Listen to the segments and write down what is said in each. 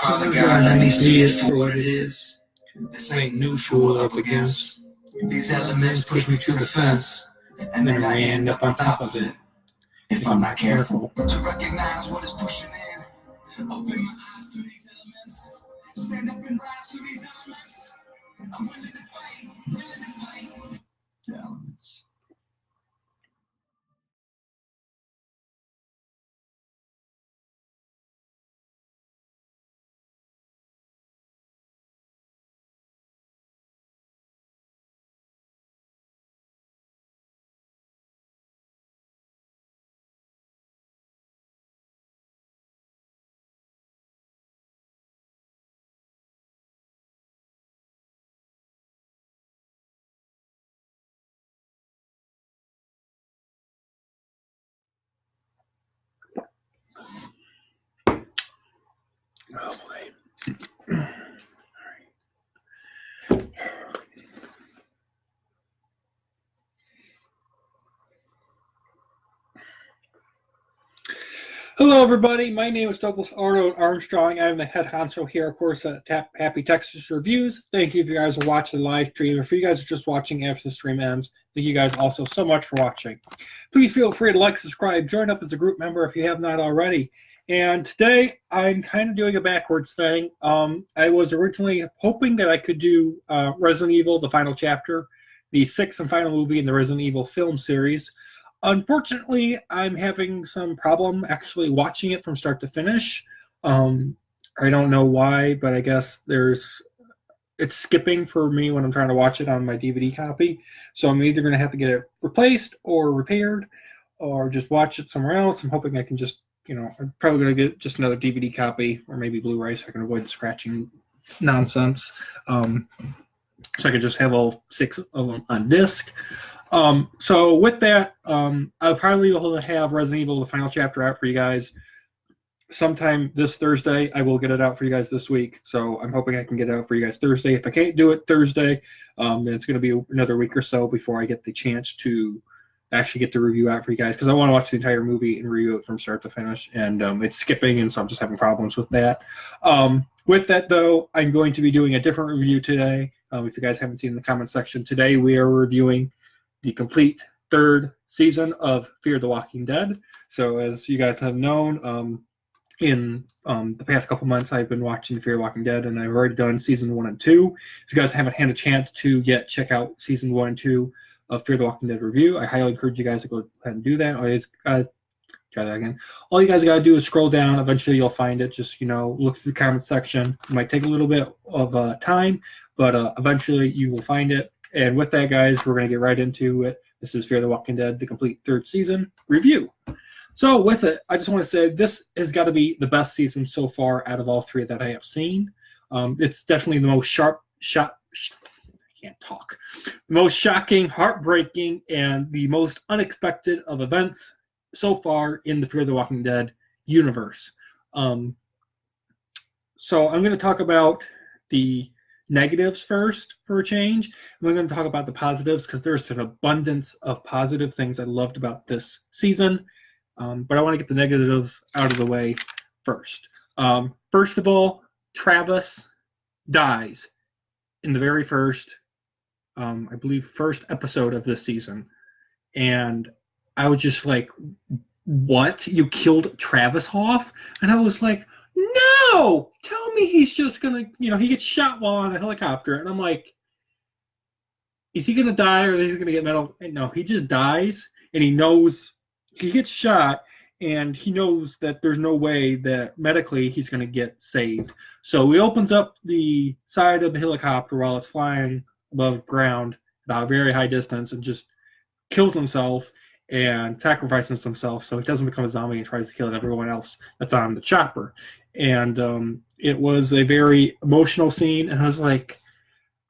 Father God, let me see it for what it is. This ain't neutral up against. These elements push me to the fence, and then I end up on top of it, if I'm not careful. To recognize what is pushing in, open my eyes to these elements, stand up and rise to these elements. I'm willing to fight, the elements. Oh boy. Hello, everybody. My name is Douglas Armstrong. I'm the head honcho here, of course, at Happy Texas Reviews. Thank you if you guys are watching the live stream. If you guys are just watching after the stream ends, thank you guys also so much for watching. Please feel free to like, subscribe, join up as a group member if you have not already. And today, I'm kind of doing a backwards thing. I was originally hoping that I could do Resident Evil, the final chapter, the sixth and final movie in the Resident Evil film series. Unfortunately, I'm having some problem actually watching it from start to finish. I don't know why, but I guess it's skipping for me when I'm trying to watch it on my DVD copy. So I'm either going to have to get it replaced or repaired or just watch it somewhere else. I'm hoping I can just I'm probably going to get just another DVD copy or maybe Blu-ray so I can avoid the scratching nonsense. So I could just have all 6 of them on disc. So with that, I'll probably be able to have Resident Evil, the final chapter, out for you guys sometime this Thursday. I will get it out for you guys this week, so I'm hoping I can get it out for you guys Thursday. If I can't do it Thursday, then it's going to be another week or so before I get the chance to actually get the review out for you guys, because I want to watch the entire movie and review it from start to finish, and it's skipping, and so I'm just having problems with that. With that, though, I'm going to be doing a different review today. If you guys haven't seen in the comment section, today we are reviewing the complete 3rd season of Fear the Walking Dead. So as you guys have known, in the past couple months, I've been watching Fear the Walking Dead, and I've already done season 1 and 2. If you guys haven't had a chance to yet check out season 1 and 2 of Fear the Walking Dead review, I highly encourage you guys to go ahead and do that. Try that again. All you guys got to do is scroll down. Eventually, you'll find it. Just, look through the comment section. It might take a little bit of time, but eventually you will find it. And with that, guys, we're going to get right into it. This is Fear the Walking Dead, the complete 3rd season review. So with it, I just want to say this has got to be the best season so far out of all 3 that I have seen. It's definitely the most the most shocking, heartbreaking, and the most unexpected of events so far in the Fear the Walking Dead universe. So I'm going to talk about the negatives first for a change. And I'm going to talk about the positives because there's an abundance of positive things I loved about this season. But I want to get the negatives out of the way first. First of all, Travis dies in the very first, I believe, first episode of this season. And I was just like, what? You killed Travis Hoff? And I was like, no! Tell me he's just going to, he gets shot while on a helicopter. And I'm like, is he going to die or is he going to get metal? And no, he just dies, and he knows he gets shot, and he knows that there's no way that medically he's going to get saved. So he opens up the side of the helicopter while it's flying above ground at a very high distance and just kills himself and sacrifices himself so he doesn't become a zombie and tries to kill everyone else that's on the chopper. And it was a very emotional scene, and I was like,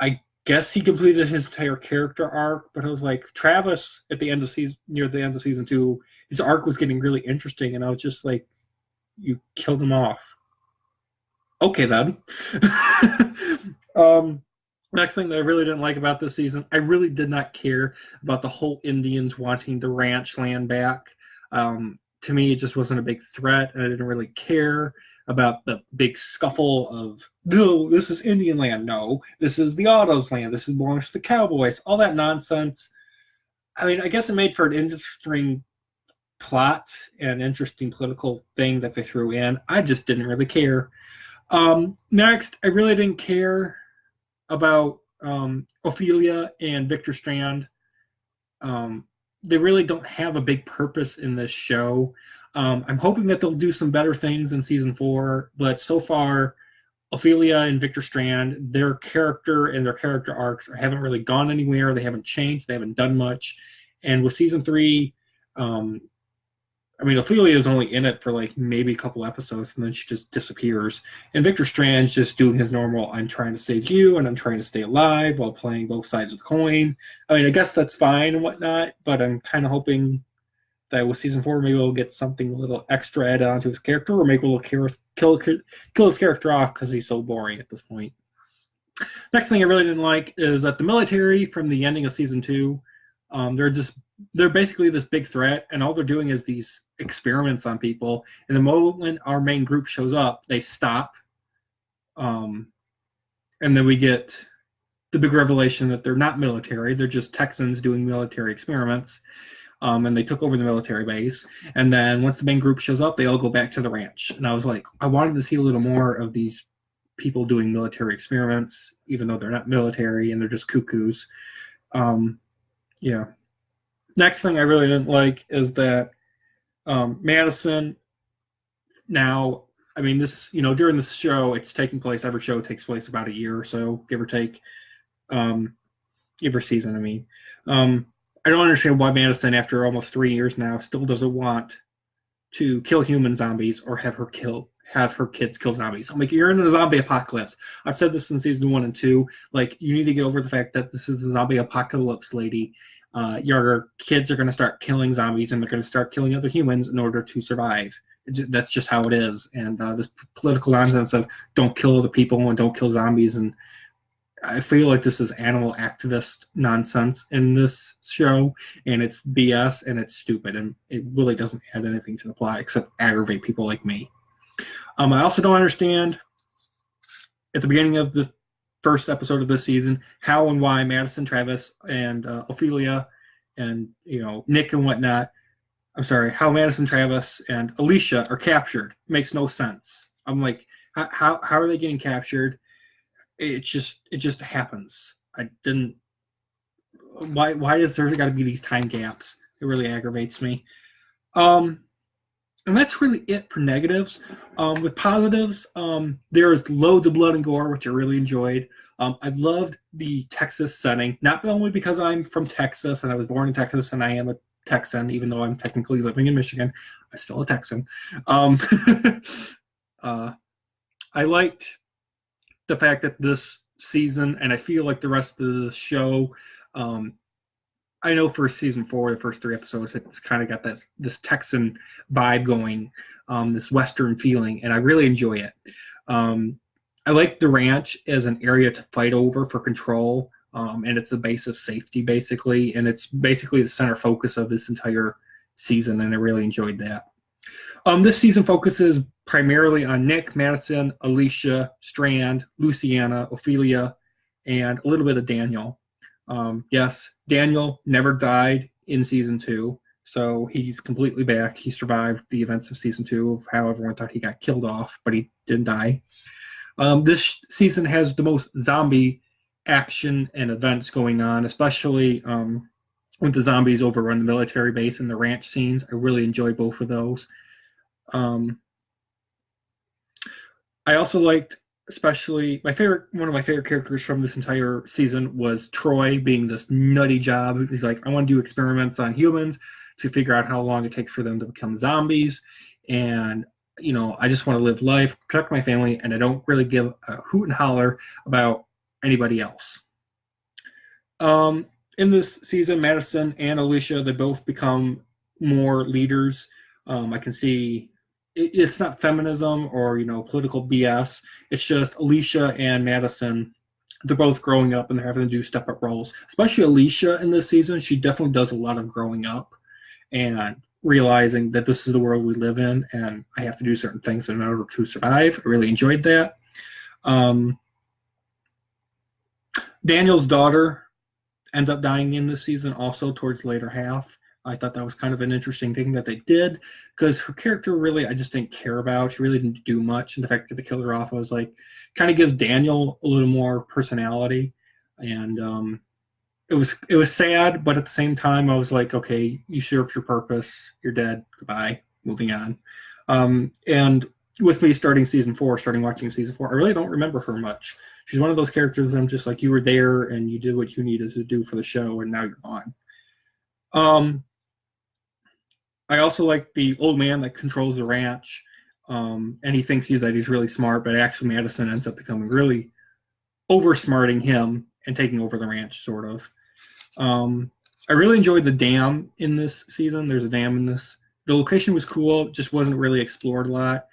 I guess he completed his entire character arc, but I was like, Travis at the end of near the end of season 2, his arc was getting really interesting, and I was just like, you killed him off. Okay then. Next thing that I really didn't like about this season, I really did not care about the whole Indians wanting the ranch land back. To me, it just wasn't a big threat, and I didn't really care about the big scuffle of, no, this is Indian land. No, this is the Autos land. This belongs to the Cowboys. All that nonsense. I mean, I guess it made for an interesting plot and interesting political thing that they threw in. I just didn't really care. Next, I really didn't care about Ophelia and Victor Strand. They really don't have a big purpose in this show. I'm hoping that they'll do some better things in season 4, but so far, Ophelia and Victor Strand, their character and their character arcs haven't really gone anywhere. They haven't changed. They haven't done much. And with season 3, Ophelia is only in it for like maybe a couple episodes, and then she just disappears. And Victor Strand's just doing his normal, I'm trying to save you, and I'm trying to stay alive while playing both sides of the coin. I mean, I guess that's fine and whatnot, but I'm kind of hoping that with season 4, maybe we'll get something a little extra added onto his character, or maybe we'll kill his character off because he's so boring at this point. Next thing I really didn't like is that the military from the ending of season 2, they're basically this big threat, and all they're doing is these experiments on people. And the moment our main group shows up, they stop, and then we get the big revelation that they're not military. They're just Texans doing military experiments, and they took over the military base. And then once the main group shows up, they all go back to the ranch. And I was like, I wanted to see a little more of these people doing military experiments, even though they're not military and they're just cuckoos. Yeah. Next thing I really didn't like is that Madison now, I mean, this, during this show, it's taking place, every show takes place about a year or so, give or take, every season, I mean. I don't understand why Madison, after almost 3 years now, still doesn't want to kill human zombies or have her kids kill zombies. I'm like, you're in a zombie apocalypse. I've said this in season 1 and 2. Like, you need to get over the fact that this is the zombie apocalypse, lady. Your kids are going to start killing zombies, and they're going to start killing other humans in order to survive. That's just how it is. And this political nonsense of don't kill other people and don't kill zombies, and I feel like this is animal activist nonsense in this show, and it's BS, and it's stupid, and it really doesn't add anything to the plot except aggravate people like me. I also don't understand, at the beginning of the first episode of this season, how and why Madison, Travis, and Ophelia, and Nick and whatnot. I'm sorry, how Madison, Travis, and Alicia are captured. It makes no sense. I'm like, how are they getting captured? It just happens. I didn't. Why does there got to be these time gaps? It really aggravates me. And that's really it for negatives. With positives, there is loads of blood and gore, which I really enjoyed. I loved the Texas setting, not only because I'm from Texas and I was born in Texas and I am a Texan, even though I'm technically living in Michigan, I'm still a Texan. I liked the fact that this season, and I feel like the rest of the show, I know for season 4, the first 3 episodes, it's kind of got this Texan vibe going, this Western feeling, and I really enjoy it. I like the ranch as an area to fight over for control, and it's a base of safety, basically, and it's basically the center focus of this entire season, and I really enjoyed that. This season focuses primarily on Nick, Madison, Alicia, Strand, Luciana, Ophelia, and a little bit of Daniel. Yes, Daniel never died in season 2, so he's completely back. He survived the events of season 2 of how everyone thought he got killed off, but he didn't die. This season has the most zombie action and events going on, especially with the zombies overrun the military base and the ranch scenes. I really enjoyed both of those. I also liked, especially one of my favorite characters from this entire season was Troy, being this nutty job. He's like, I want to do experiments on humans to figure out how long it takes for them to become zombies, and I just want to live life, protect my family, and I don't really give a hoot and holler about anybody else. In this season, Madison and Alicia, they both become more leaders. I can see it's not feminism or political BS. It's just Alicia and Madison. They're both growing up and they're having to do step-up roles. Especially Alicia in this season, she definitely does a lot of growing up and realizing that this is the world we live in and I have to do certain things in order to survive. I really enjoyed that. Daniel's daughter ends up dying in this season also towards the later half. I thought that was kind of an interesting thing that they did, because her character really I just didn't care about. She really didn't do much, and the fact that they killed her off, I was like, kind of gives Daniel a little more personality, and it was sad, but at the same time I was like, okay, you served your purpose, you're dead, goodbye, moving on. And with me starting watching season 4, I really don't remember her much. She's one of those characters that I'm just like, you were there and you did what you needed to do for the show, and now you're gone. I also like the old man that controls the ranch, and he thinks he's really smart, but actually Madison ends up becoming really oversmarting him and taking over the ranch, sort of. I really enjoyed the dam in this season. There's a dam in this. The location was cool, just wasn't really explored a lot.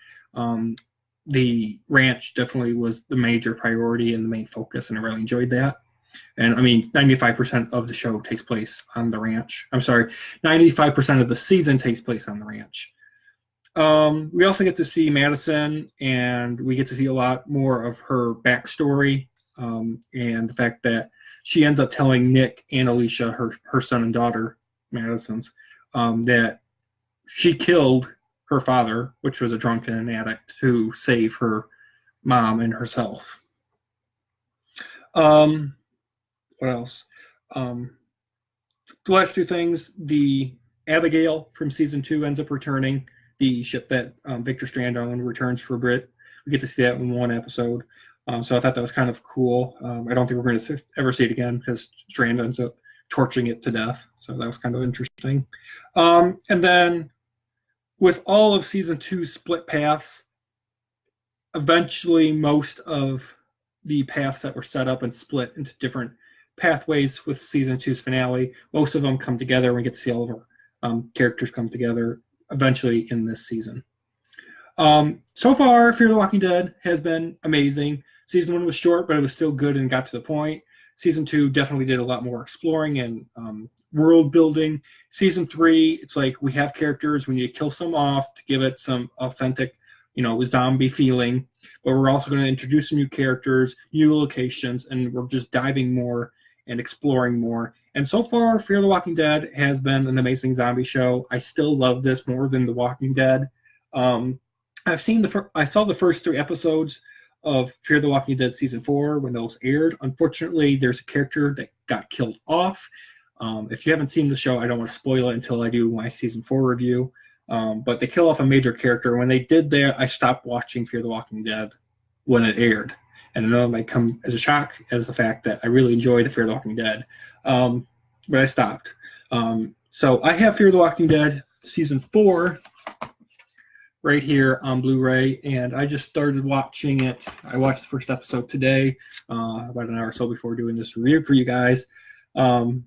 The ranch definitely was the major priority and the main focus, and I really enjoyed that. And 95% of the show takes place on the ranch. I'm sorry, 95% of the season takes place on the ranch. We also get to see Madison, and we get to see a lot more of her backstory, and the fact that she ends up telling Nick and Alicia, her son and daughter, Madison's, that she killed her father, which was a drunken and addict, to save her mom and herself. What else? The last 2 things, the Abigail from season 2 ends up returning, the ship that Victor Strand owned returns for a bit. We get to see that in 1 episode. So I thought that was kind of cool. I don't think we're going to ever see it again because Strand ends up torching it to death. So that was kind of interesting. And then with all of season 2 split paths, eventually most of the paths that were set up and split into different pathways with season 2's finale, most of them come together, and we get to see all of our characters come together eventually in this season. So far, Fear the Walking Dead has been amazing. Season 1 was short, but it was still good and got to the point. Season 2 definitely did a lot more exploring and world building. Season 3, it's like we have characters, we need to kill some off to give it some authentic, zombie feeling. But we're also going to introduce some new characters, new locations, and we're just diving more and exploring more. And so far, Fear the Walking Dead has been an amazing zombie show. I still love this more than The Walking Dead. I saw the first 3 episodes of Fear the Walking Dead season 4 when those aired. Unfortunately, there's a character that got killed off. If you haven't seen the show, I don't want to spoil it until I do my season 4 review. But they kill off a major character. When they did that, I stopped watching Fear the Walking Dead when it aired. And I know it might come as a shock as the fact that I really enjoy the Fear the Walking Dead. But I stopped. So I have Fear the Walking Dead season 4 right here on Blu-ray, and I just started watching it. I watched the first episode today, about an hour or so before doing this review for you guys. And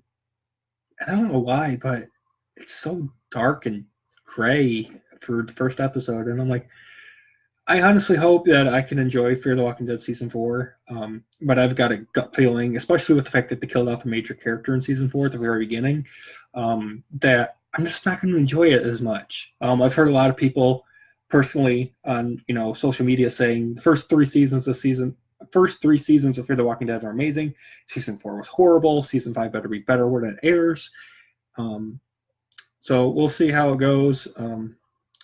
I don't know why, but it's so dark and gray for the first episode, and I'm like, I honestly hope that I can enjoy Fear the Walking Dead season 4, but I've got a gut feeling, especially with the fact that they killed off a major character in season 4 at the very beginning, that I'm just not going to enjoy it as much. I've heard a lot of people personally on social media saying the first 3 seasons of Fear the Walking Dead are amazing. Season 4 was horrible. Season 5 better be better when it airs. So we'll see how it goes.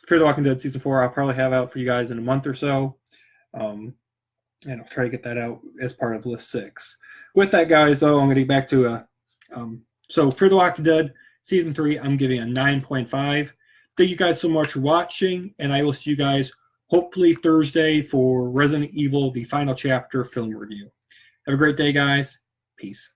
Fear the Walking Dead season 4 I'll probably have out for you guys in a month or so. And I'll try to get that out as part of list 6. With that, guys, though, I'm going to get back to so Fear the Walking Dead season 3, I'm giving a 9.5. Thank you guys so much for watching, and I will see you guys hopefully Thursday for Resident Evil, the final chapter film review. Have a great day, guys. Peace.